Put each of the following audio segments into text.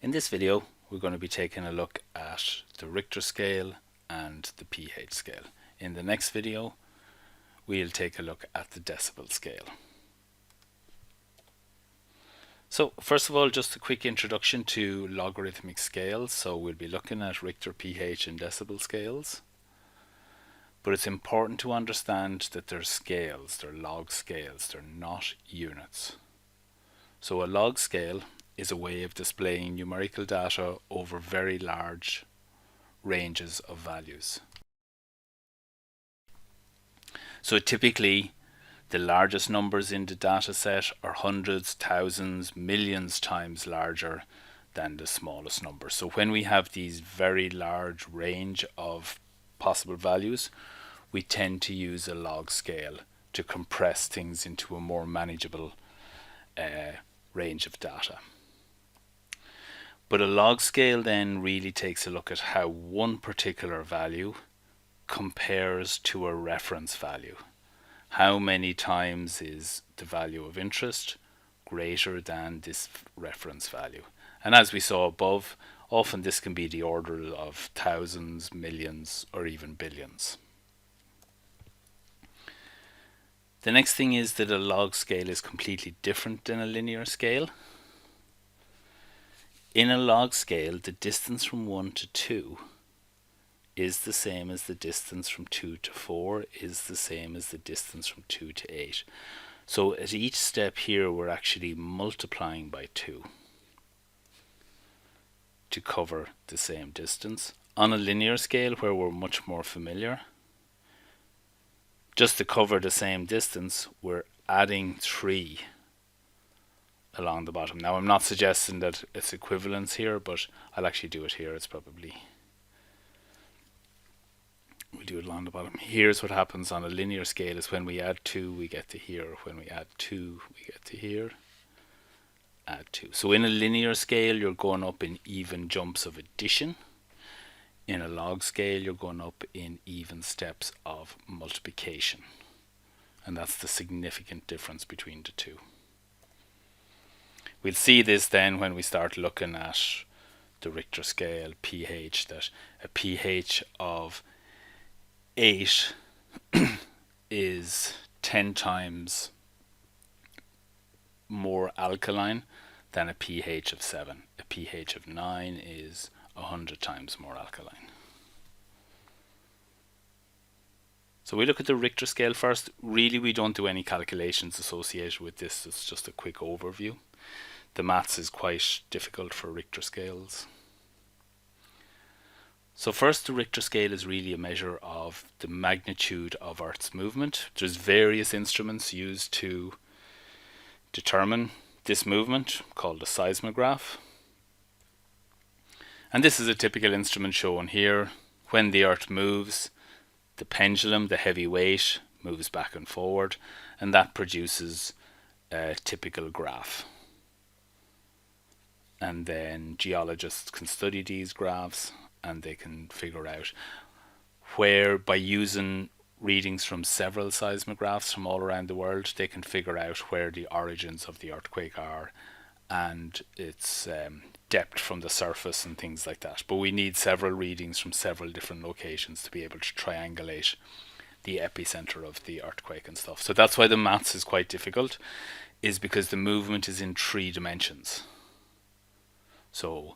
In this video, we're going to be taking a look at the Richter scale and the pH scale. In the next video, we'll take a look at the decibel scale. So first of all, just a quick introduction to logarithmic scales. So we'll be looking at Richter, pH and decibel scales. But it's important to understand that they're scales, they're log scales, they're not units. So a log scale is a way of displaying numerical data over very large ranges of values. So typically the largest numbers in the data set are hundreds, thousands, millions times larger than the smallest number. So when we have these very large range of possible values, we tend to use a log scale to compress things into a more manageable range of data. But a log scale then really takes a look at how one particular value compares to a reference value. How many times is the value of interest greater than this reference value? And as we saw above, often this can be the order of thousands, millions, or even billions. The next thing is that a log scale is completely different than a linear scale. In a log scale, the distance from 1 to 2 is the same as the distance from 2 to 4 is the same as the distance from 2 to 8. So at each step here, we're actually multiplying by 2 to cover the same distance. On a linear scale, where we're much more familiar, just to cover the same distance, we're adding 3 along the bottom. Now I'm not suggesting that it's equivalence here, but I'll actually do it here. It's probably, we'll do it along the bottom. Here's what happens on a linear scale is when we add 2 we get to here, when we add 2 we get to here, add 2. So in a linear scale you're going up in even jumps of addition. In a log scale you're going up in even steps of multiplication, and that's the significant difference between the two. We'll see this then when we start looking at the Richter scale, pH, that a pH of 8 is 10 times more alkaline than a pH of 7. A pH of 9 is 100 times more alkaline. So we look at the Richter scale first. Really, we don't do any calculations associated with this. It's just a quick overview. The maths is quite difficult for Richter scales. So first, the Richter scale is really a measure of the magnitude of Earth's movement. There's various instruments used to determine this movement, called a seismograph. And this is a typical instrument shown here. When the Earth moves, the pendulum, the heavy weight, moves back and forward, and that produces a typical graph. And then geologists can study these graphs and they can figure out where, by using readings from several seismographs from all around the world, they can figure out where the origins of the earthquake are and its depth from the surface and things like that. But we need several readings from several different locations to be able to triangulate the epicenter of the earthquake and stuff. So that's why the maths is quite difficult, is because the movement is in 3 dimensions. So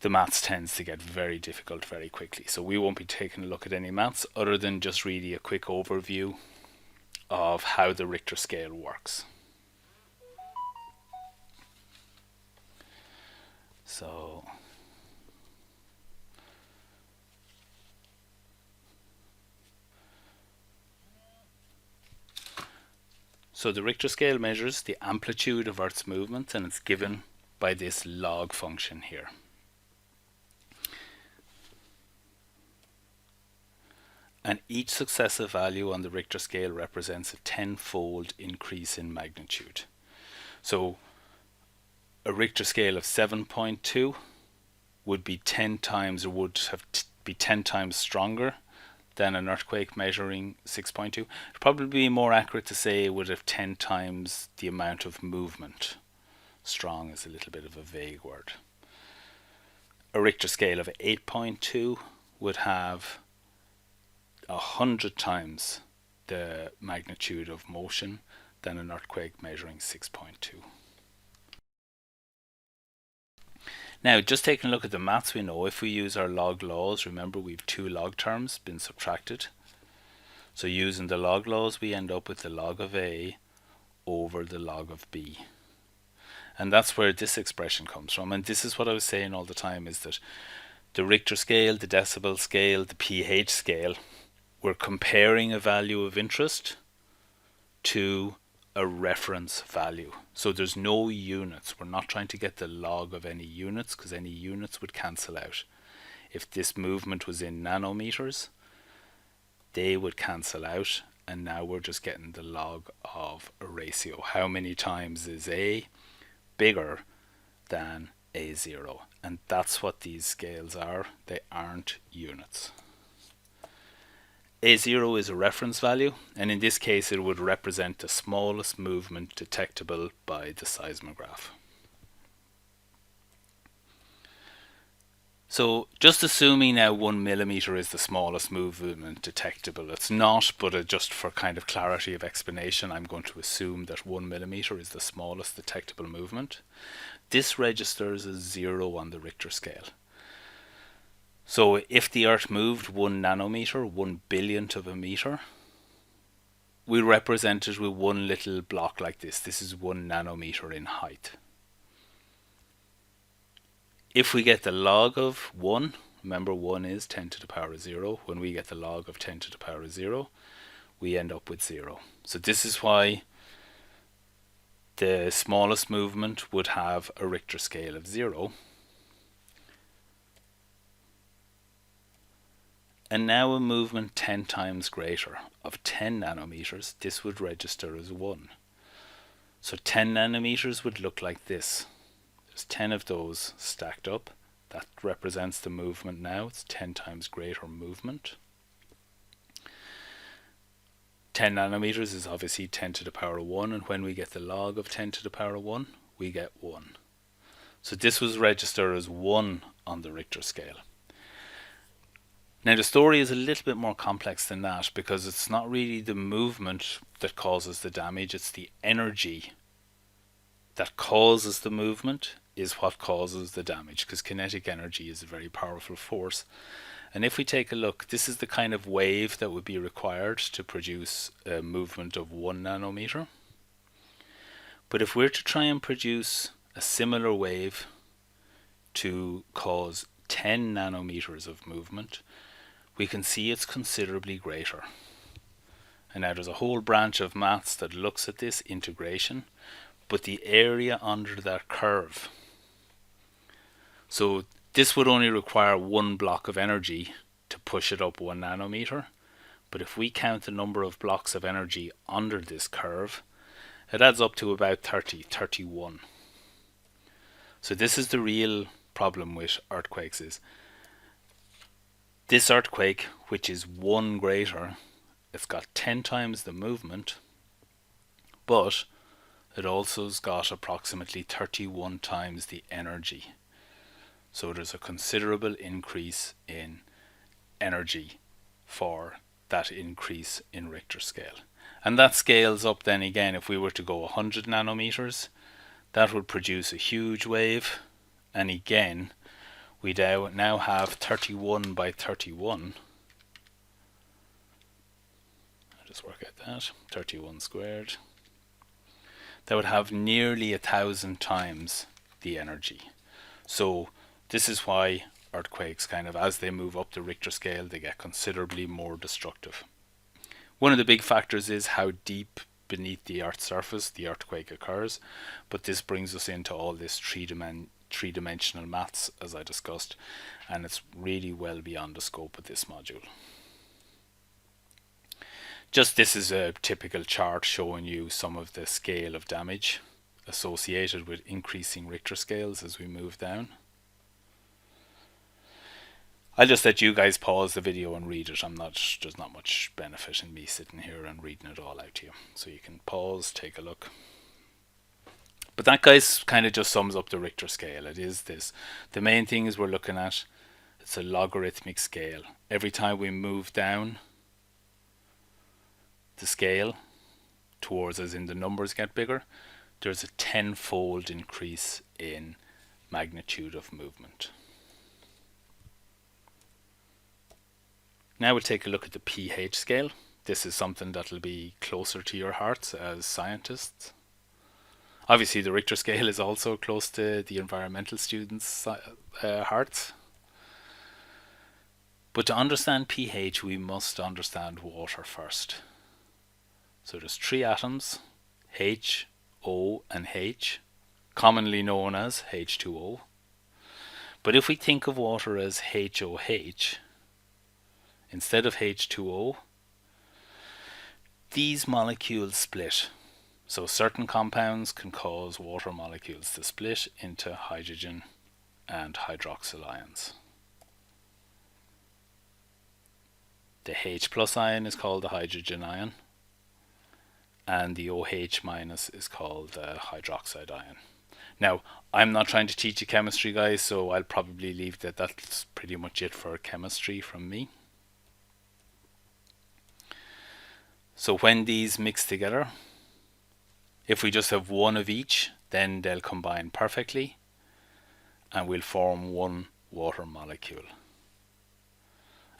the maths tends to get very difficult very quickly. So we won't be taking a look at any maths other than just really a quick overview of how the Richter scale works. So the Richter scale measures the amplitude of Earth's movement, and it's given by this log function here. And each successive value on the Richter scale represents a 10-fold increase in magnitude. So a Richter scale of 7.2 would be 10 times, or would have be 10 times stronger than an earthquake measuring 6.2. It'd probably be more accurate to say it would have 10 times the amount of movement. Strong is a little bit of a vague word. A Richter scale of 8.2 would have 100 times the magnitude of motion than an earthquake measuring 6.2. Now, just taking a look at the maths, we know if we use our log laws, remember we've two log terms been subtracted. So using the log laws, we end up with the log of A over the log of B. And that's where this expression comes from. And this is what I was saying all the time, is that the Richter scale, the decibel scale, the pH scale, we're comparing a value of interest to a reference value. So there's no units. We're not trying to get the log of any units, because any units would cancel out. If this movement was in nanometers, they would cancel out, and now we're just getting the log of a ratio. How many times is A bigger than A0? And that's what these scales are. They aren't units. A0 is a reference value, and in this case it would represent the smallest movement detectable by the seismograph. So just assuming now 1 millimeter is the smallest movement detectable, it's not, but just for kind of clarity of explanation, I'm going to assume that 1 millimeter is the smallest detectable movement. This registers as 0 on the Richter scale. So if the Earth moved 1 nanometer, 1 billionth of a meter, we represent it with one little block like this. This is 1 nanometer in height. If we get the log of 1, remember 1 is 10 to the power of 0. When we get the log of 10 to the power of 0, we end up with 0. So this is why the smallest movement would have a Richter scale of 0. And now a movement 10 times greater of 10 nanometers, this would register as 1. So 10 nanometers would look like this. There's 10 of those stacked up. That represents the movement now. It's 10 times greater movement. 10 nanometers is obviously 10 to the power of 1, and when we get the log of 10 to the power of 1, we get 1. So this was registered as 1 on the Richter scale. Now the story is a little bit more complex than that, because it's not really the movement that causes the damage, it's the energy that causes the movement is what causes the damage, because kinetic energy is a very powerful force. And if we take a look, this is the kind of wave that would be required to produce a movement of 1 nanometer. But if we're to try and produce a similar wave to cause 10 nanometers of movement, we can see it's considerably greater. And now there's a whole branch of maths that looks at this integration, but the area under that curve. So this would only require one block of energy to push it up 1 nanometer. But if we count the number of blocks of energy under this curve, it adds up to about 31. So this is the real problem with earthquakes, is this earthquake, which is 1 greater, it's got 10 times the movement, but it also has got approximately 31 times the energy. So there's a considerable increase in energy for that increase in Richter scale. And that scales up then again. If we were to go 100 nanometers, that would produce a huge wave. And again, we now have 31 by 31. I'll just work out that. 31 squared. That would have nearly 1,000 times the energy. So this is why earthquakes, kind of as they move up the Richter scale, they get considerably more destructive. One of the big factors is how deep beneath the Earth's surface the earthquake occurs, but this brings us into all this three-dimensional maths, as I discussed, and it's really well beyond the scope of this module. Just this is a typical chart showing you some of the scale of damage associated with increasing Richter scales as we move down. I'll just let you guys pause the video and read it. There's not much benefit in me sitting here and reading it all out to you. So you can pause, take a look. But that, guys, kind of just sums up the Richter scale. It is this. The main thing is we're looking at, it's a logarithmic scale. Every time we move down the scale towards, as in the numbers get bigger, there's a tenfold increase in magnitude of movement. Now we'll take a look at the pH scale. This is something that'll be closer to your hearts as scientists. Obviously, the Richter scale is also close to the environmental students' hearts. But to understand pH, we must understand water first. So there's three atoms, H, O, and H, commonly known as H2O. But if we think of water as HOH, instead of H2O, these molecules split. So certain compounds can cause water molecules to split into hydrogen and hydroxyl ions. The H plus ion is called the hydrogen ion, and the OH minus is called the hydroxide ion. Now, I'm not trying to teach you chemistry, guys, so I'll probably leave that. That's pretty much it for chemistry from me. So when these mix together, if we just have one of each, then they'll combine perfectly and we'll form one water molecule.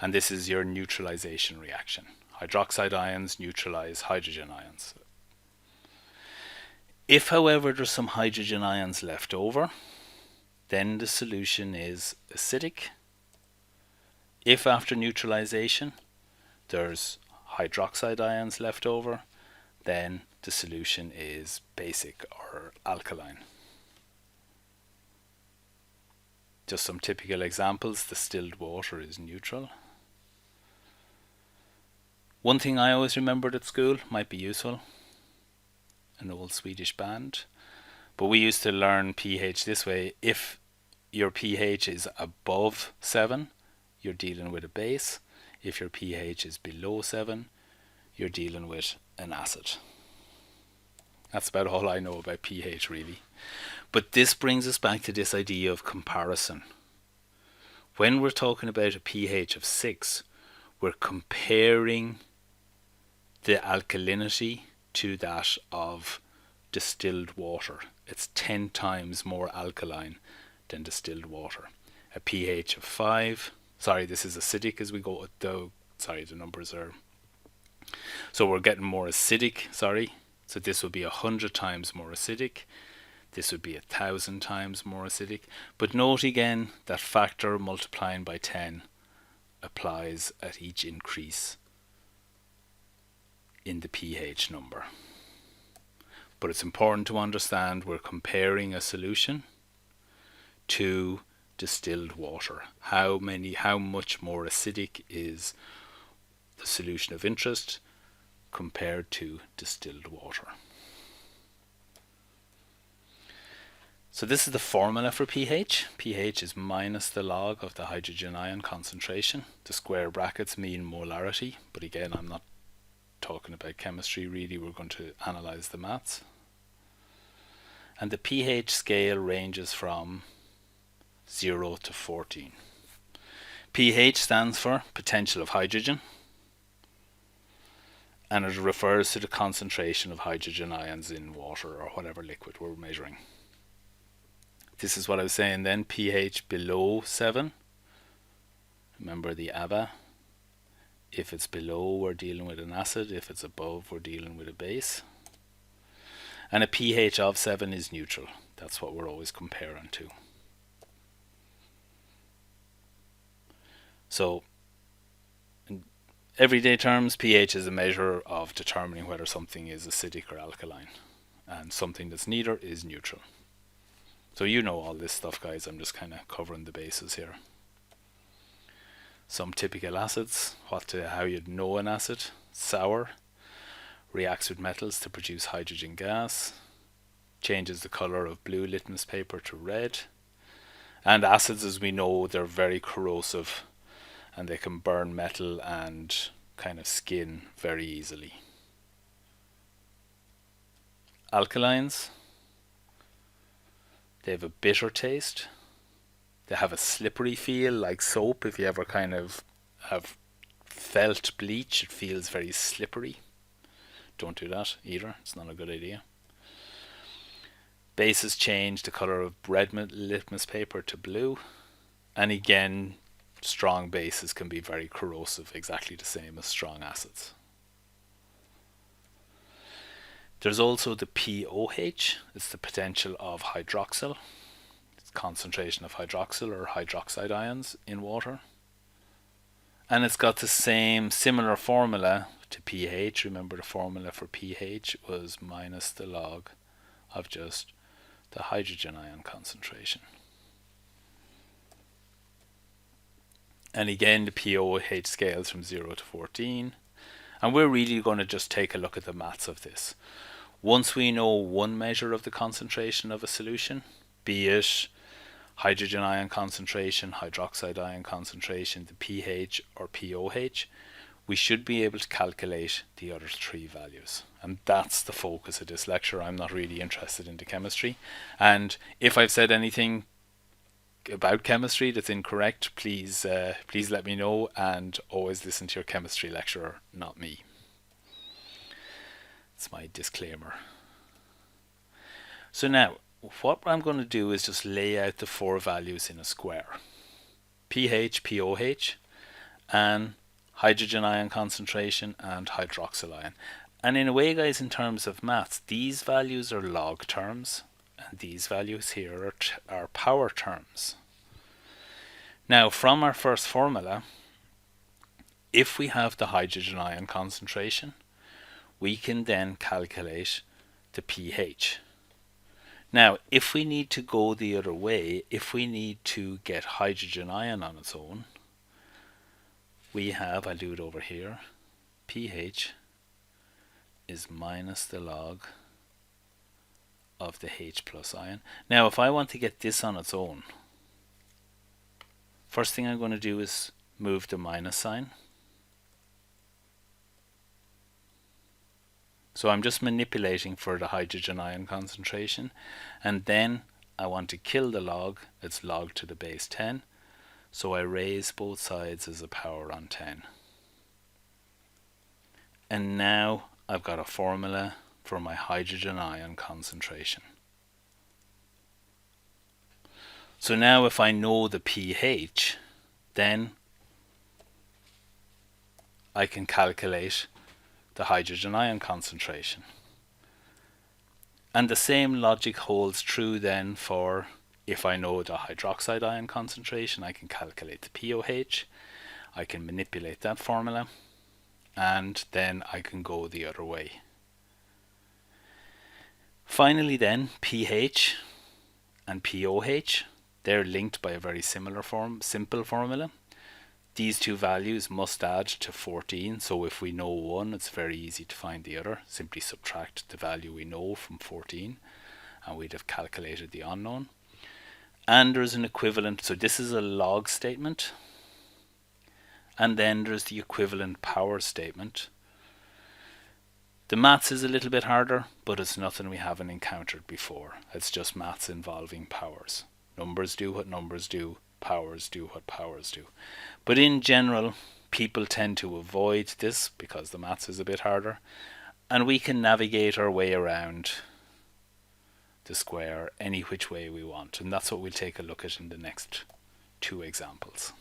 And this is your neutralization reaction. Hydroxide ions neutralize hydrogen ions. If, however, there's some hydrogen ions left over, then the solution is acidic. If after neutralization there's hydroxide ions left over, then the solution is basic or alkaline. Just some typical examples: distilled water is neutral. One thing I always remembered at school, might be useful, an old Swedish band, but we used to learn pH this way: if your pH is above 7, you're dealing with a base. If your pH is below 7, you're dealing with an acid. That's about all I know about pH, really. But this brings us back to this idea of comparison. When we're talking about a pH of 6, we're comparing the alkalinity to that of distilled water. It's 10 times more alkaline than distilled water. A pH of 5, sorry, this is acidic as we go, the numbers are, so we're getting more acidic, so this would be 100 times more acidic. This would be 1,000 times more acidic. But note again that factor multiplying by 10 applies at each increase in the pH number. But it's important to understand we're comparing a solution to distilled water. How much more acidic is the solution of interest compared to distilled water? So this is the formula for pH. pH is minus the log of the hydrogen ion concentration. The square brackets mean molarity, but again, I'm not talking about chemistry really, we're going to analyze the maths. And the pH scale ranges from 0 to 14. pH stands for potential of hydrogen, and it refers to the concentration of hydrogen ions in water or whatever liquid we're measuring. This is what I was saying then, pH below 7, remember the ABA. If it's below, we're dealing with an acid. If it's above, we're dealing with a base. And a pH of 7 is neutral. That's what we're always comparing to. So, in everyday terms, pH is a measure of determining whether something is acidic or alkaline. And something that's neither is neutral. So you know all this stuff, guys. I'm just kind of covering the bases here. Some typical acids, how you'd know an acid: sour, reacts with metals to produce hydrogen gas, changes the color of blue litmus paper to red. And acids, as we know, they're very corrosive and they can burn metal and kind of skin very easily. Alkalines, They have a bitter taste. They have a slippery feel, like soap. If you ever kind of have felt bleach, it feels very slippery. Don't do that either. It's not a good idea. Bases change the color of red litmus paper to blue. And again, strong bases can be very corrosive, exactly the same as strong acids. There's also the POH. It's the potential of hydroxyl. It's concentration of hydroxyl or hydroxide ions in water. And it's got the similar formula to pH. Remember, the formula for pH was minus the log of just the hydrogen ion concentration. And again, the POH scales from 0 to 14. And we're really going to just take a look at the maths of this. Once we know one measure of the concentration of a solution, be it hydrogen ion concentration, hydroxide ion concentration, the pH or POH, we should be able to calculate the other three values. And that's the focus of this lecture. I'm not really interested in the chemistry. And if I've said anything about chemistry that's incorrect, please let me know, and always listen to your chemistry lecturer, not me. It's my disclaimer. So now, what I'm going to do is just lay out the four values in a square. pH, POH, and hydrogen ion concentration and hydroxyl ion. And in a way, guys, in terms of maths, these values are log terms, and these values here are power terms. Now, from our first formula, if we have the hydrogen ion concentration, we can then calculate the pH. Now, if we need to go the other way, if we need to get hydrogen ion on its own, we have, I'll do it over here, pH is minus the log of the H plus ion. Now, if I want to get this on its own, first thing I'm going to do is move the minus sign. So I'm just manipulating for the hydrogen ion concentration, and then I want to kill the log. It's log to the base 10. So I raise both sides as a power on 10. And now I've got a formula for my hydrogen ion concentration. So now if I know the pH, then I can calculate the hydrogen ion concentration. And the same logic holds true then for, if I know the hydroxide ion concentration, I can calculate the POH, I can manipulate that formula, and then I can go the other way. Finally then, pH and POH, they're linked by a very simple formula. These two values must add to 14, so if we know one, it's very easy to find the other. Simply subtract the value we know from 14, and we'd have calculated the unknown. And there's an equivalent, so this is a log statement, and then there's the equivalent power statement. The maths is a little bit harder, but it's nothing we haven't encountered before. It's just maths involving powers. Numbers do what numbers do, powers do what powers do. But in general, people tend to avoid this because the maths is a bit harder, and we can navigate our way around the square any which way we want, and that's what we'll take a look at in the next two examples.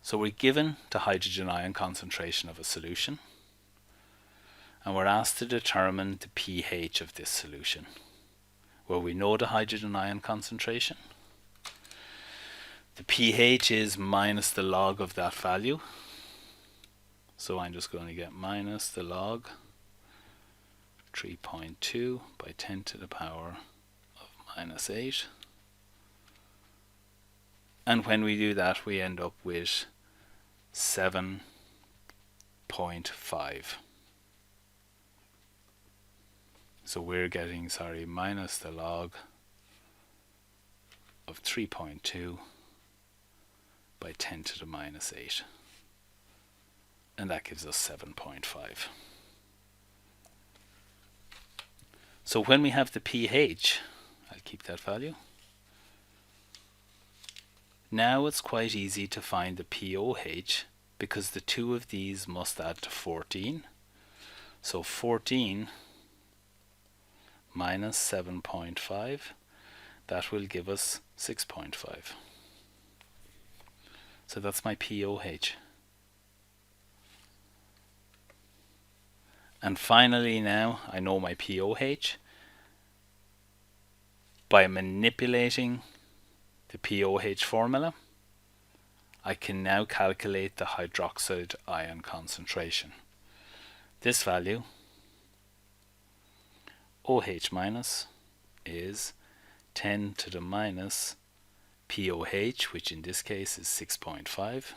So we're given the hydrogen ion concentration of a solution, and we're asked to determine the pH of this solution. Well, we know the hydrogen ion concentration. The pH is minus the log of that value. So I'm just going to get minus the log 3.2 by 10 to the power of minus 8. And when we do that, we end up with 7.5. So we're getting, minus the log of 3.2 by 10 to the minus 8. And that gives us 7.5. So when we have the pH, I'll keep that value. Now it's quite easy to find the pOH because the two of these must add to 14. So 14 minus 7.5, that will give us 6.5. So that's my pOH. And finally now I know my pOH. By manipulating the pOH formula, I can now calculate the hydroxide ion concentration. This value, OH minus, is 10 to the minus pOH, which in this case is 6.5.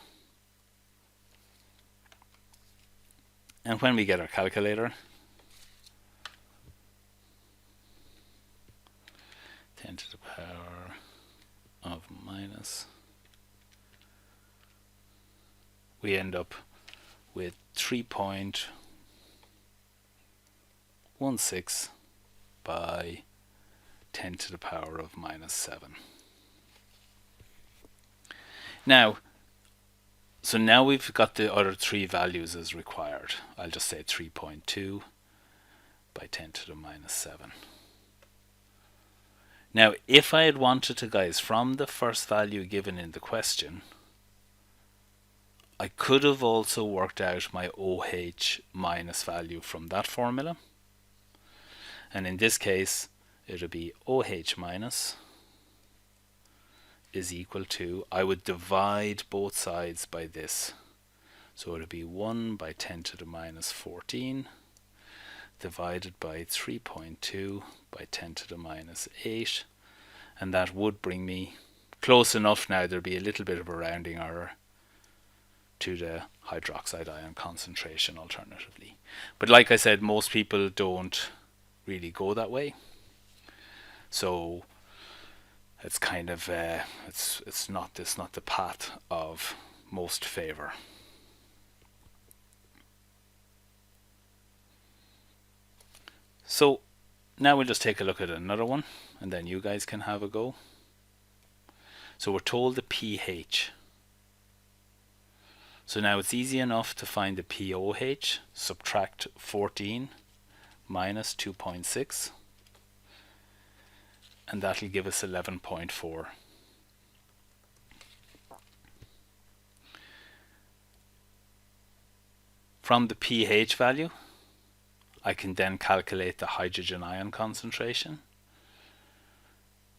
And when we get our calculator, 10 to the power of minus, we end up with 3.16 by 10 to the power of minus 7. Now, so now we've got the other three values as required. I'll just say 3.2 by 10 to the minus 7. Now, if I had wanted to, guys, from the first value given in the question, I could have also worked out my OH minus value from that formula. And in this case, it would be OH minus is equal to, I would divide both sides by this. So it would be 1 by 10 to the minus 14 divided by 3.2 by 10 to the minus 8, and that would bring me close enough. Now there'll be a little bit of a rounding error to the hydroxide ion concentration alternatively. But like I said, most people don't really go that way. So it's kind of it's not the path of most favor. So now we'll just take a look at another one, and then you guys can have a go. So we're told the pH. So now it's easy enough to find the pOH. Subtract 14 minus 2.6, and that'll give us 11.4. From the pH value, I can then calculate the hydrogen ion concentration.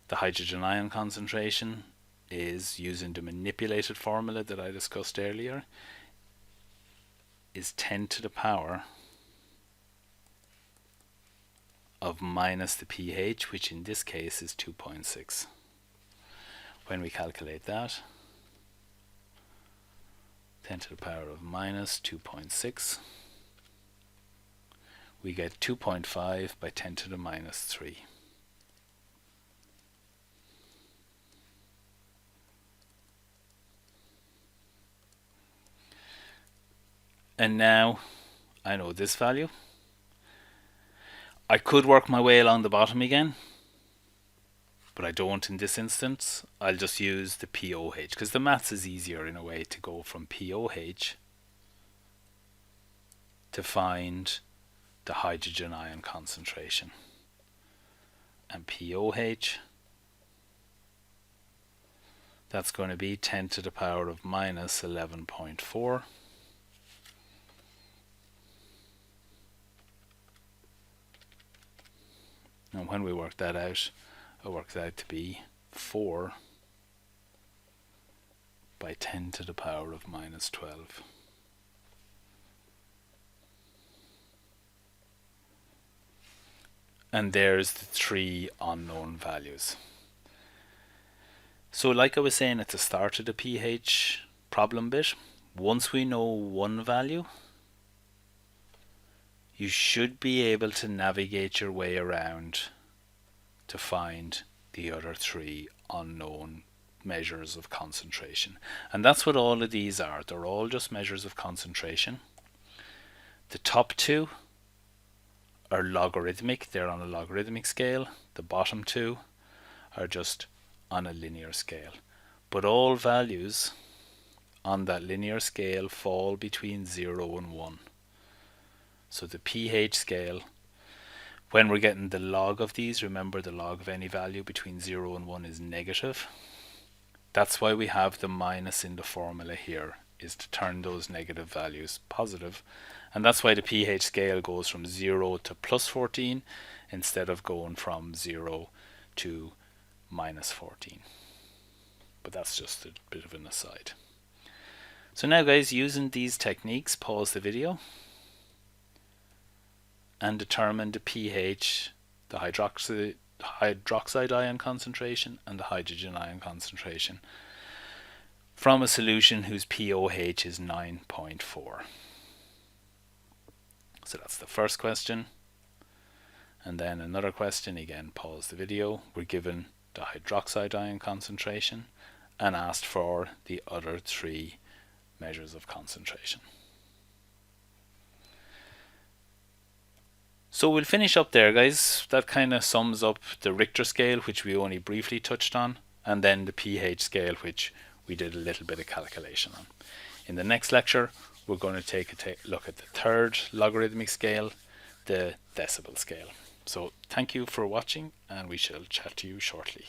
The hydrogen ion concentration is, using the manipulated formula that I discussed earlier, is 10 to the power of minus the pH, which in this case is 2.6. When we calculate that, 10 to the power of minus 2.6, we get 2.5 by 10 to the minus 3. And now I know this value. I could work my way along the bottom again, but I don't in this instance. I'll just use the pOH because the maths is easier in a way to go from pOH to find the hydrogen ion concentration. And pOH, that's going to be 10 to the power of minus 11.4. And when we work that out, it works out to be 4 by 10 to the power of minus 12. And there's the three unknown values. So like I was saying at the start of the pH problem bit, once we know one value, you should be able to navigate your way around to find the other three unknown measures of concentration. And that's what all of these are. They're all just measures of concentration. The top two are logarithmic, they're on a logarithmic scale. The bottom two are just on a linear scale. But all values on that linear scale fall between 0 and 1. So the pH scale, when we're getting the log of these, remember the log of any value between 0 and 1 is negative. That's why we have the minus in the formula here, is to turn those negative values positive. And that's why the pH scale goes from 0 to plus 14 instead of going from 0 to minus 14. But that's just a bit of an aside. So now guys, using these techniques, pause the video and determine the pH, the hydroxide ion concentration and the hydrogen ion concentration from a solution whose pOH is 9.4. So that's the first question. And then another question, again pause the video. We're given the hydroxide ion concentration and asked for the other three measures of concentration. So we'll finish up there, guys. That kind of sums up the Richter scale, which we only briefly touched on, and then the pH scale, which we did a little bit of calculation on. In the next lecture, we're going to take a look at the third logarithmic scale, the decibel scale. So thank you for watching, and we shall chat to you shortly.